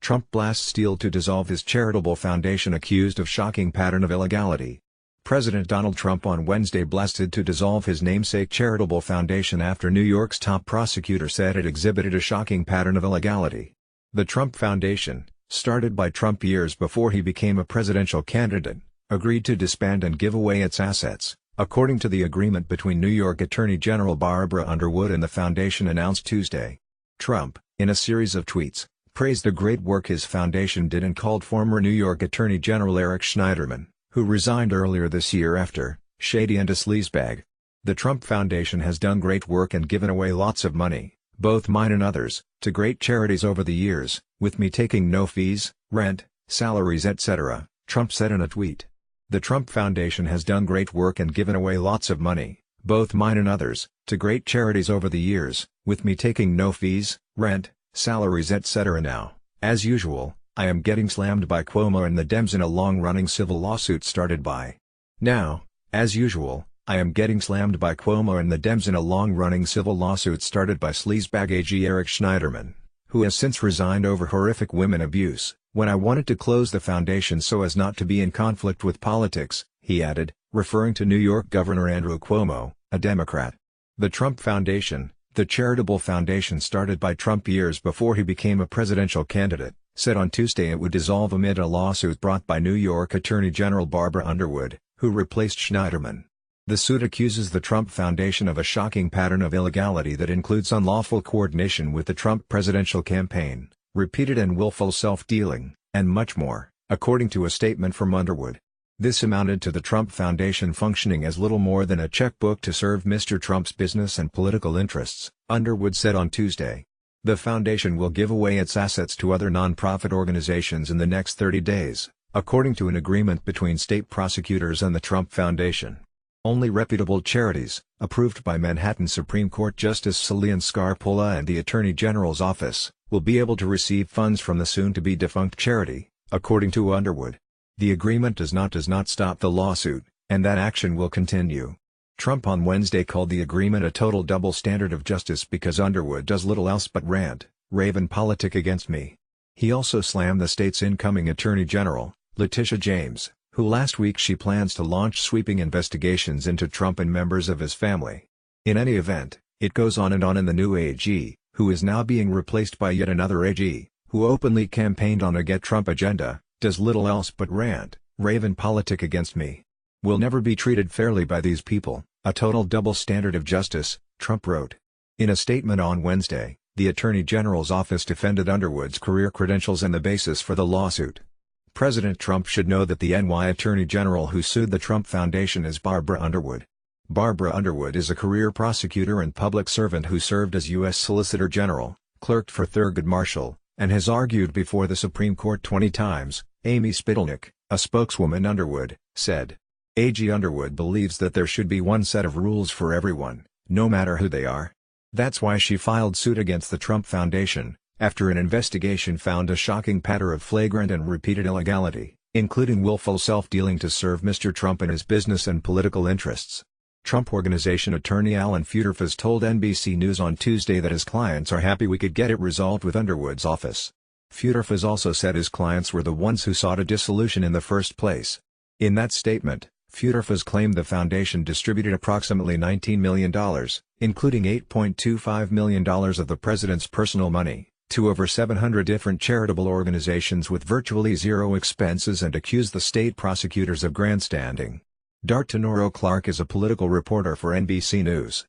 Trump blasts Steele to dissolve his charitable foundation accused of shocking pattern of illegality. President Donald Trump on Wednesday blasted to dissolve his namesake charitable foundation after New York's top prosecutor said it exhibited a shocking pattern of illegality. The Trump Foundation, started by Trump years before he became a presidential candidate, agreed to disband and give away its assets, according to the agreement between New York Attorney General Barbara Underwood and the foundation announced Tuesday. Trump, in a series of tweets, praised the great work his foundation did and called former New York Attorney General Eric Schneiderman, who resigned earlier this year after "shady and a sleazebag." The Trump Foundation has done great work and given away lots of money, both mine and others, to great charities over the years, with me taking no fees, rent, salaries etc., Trump said in a tweet. The Trump Foundation has done great work and given away lots of money, both mine and others, to great charities over the years, with me taking no fees, rent, salaries etc. Now, as usual, I am getting slammed by Cuomo and the Dems in a long-running civil lawsuit started by. Now, as usual, I am getting slammed by Cuomo and the Dems in a long-running civil lawsuit started by sleazebag AG Eric Schneiderman, who has since resigned over horrific women abuse. When I wanted to close the foundation so as not to be in conflict with politics, he added, referring to New York Governor Andrew Cuomo, a Democrat. The Trump Foundation, the charitable foundation started by Trump years before he became a presidential candidate, said on Tuesday it would dissolve amid a lawsuit brought by New York Attorney General Barbara Underwood, who replaced Schneiderman. The suit accuses the Trump Foundation of a shocking pattern of illegality that includes unlawful coordination with the Trump presidential campaign, repeated and willful self-dealing, and much more, according to a statement from Underwood. This amounted to the Trump Foundation functioning as little more than a checkbook to serve Mr. Trump's business and political interests, Underwood said on Tuesday. The foundation will give away its assets to other nonprofit organizations in the next 30 days, according to an agreement between state prosecutors and the Trump Foundation. Only reputable charities, approved by Manhattan Supreme Court Justice Salian Scarpola and the Attorney General's office, will be able to receive funds from the soon-to-be-defunct charity, according to Underwood. The agreement does not stop the lawsuit, and that action will continue. Trump on Wednesday called the agreement a total double standard of justice because Underwood does little else but rant, rave and politic against me. He also slammed the state's incoming Attorney General, Letitia James, who last week she plans to launch sweeping investigations into Trump and members of his family. In any event, it goes on in the new AG, who is now being replaced by yet another AG, who openly campaigned on a Get Trump agenda, does little else but rant, rave and politic against me. We'll never be treated fairly by these people, a total double standard of justice, Trump wrote. In a statement on Wednesday, the Attorney General's office defended Underwood's career credentials and the basis for the lawsuit. President Trump should know that the NY Attorney General who sued the Trump Foundation is Barbara Underwood. Barbara Underwood is a career prosecutor and public servant who served as U.S. Solicitor General, clerked for Thurgood Marshall, and has argued before the Supreme Court 20 times, Amy Spittelnick, a spokeswoman Underwood, said. AG Underwood believes that there should be one set of rules for everyone, no matter who they are. That's why she filed suit against the Trump Foundation, after an investigation found a shocking pattern of flagrant and repeated illegality, including willful self-dealing to serve Mr. Trump and his business and political interests. Trump Organization attorney Alan Futerfas told NBC News on Tuesday that his clients are happy we could get it resolved with Underwood's office. Futerfas also said his clients were the ones who sought a dissolution in the first place. In that statement, Futerfas claimed the foundation distributed approximately $19 million, including $8.25 million of the president's personal money, to over 700 different charitable organizations with virtually zero expenses and accused the state prosecutors of grandstanding. D'Artenoro Clark is a political reporter for NBC News.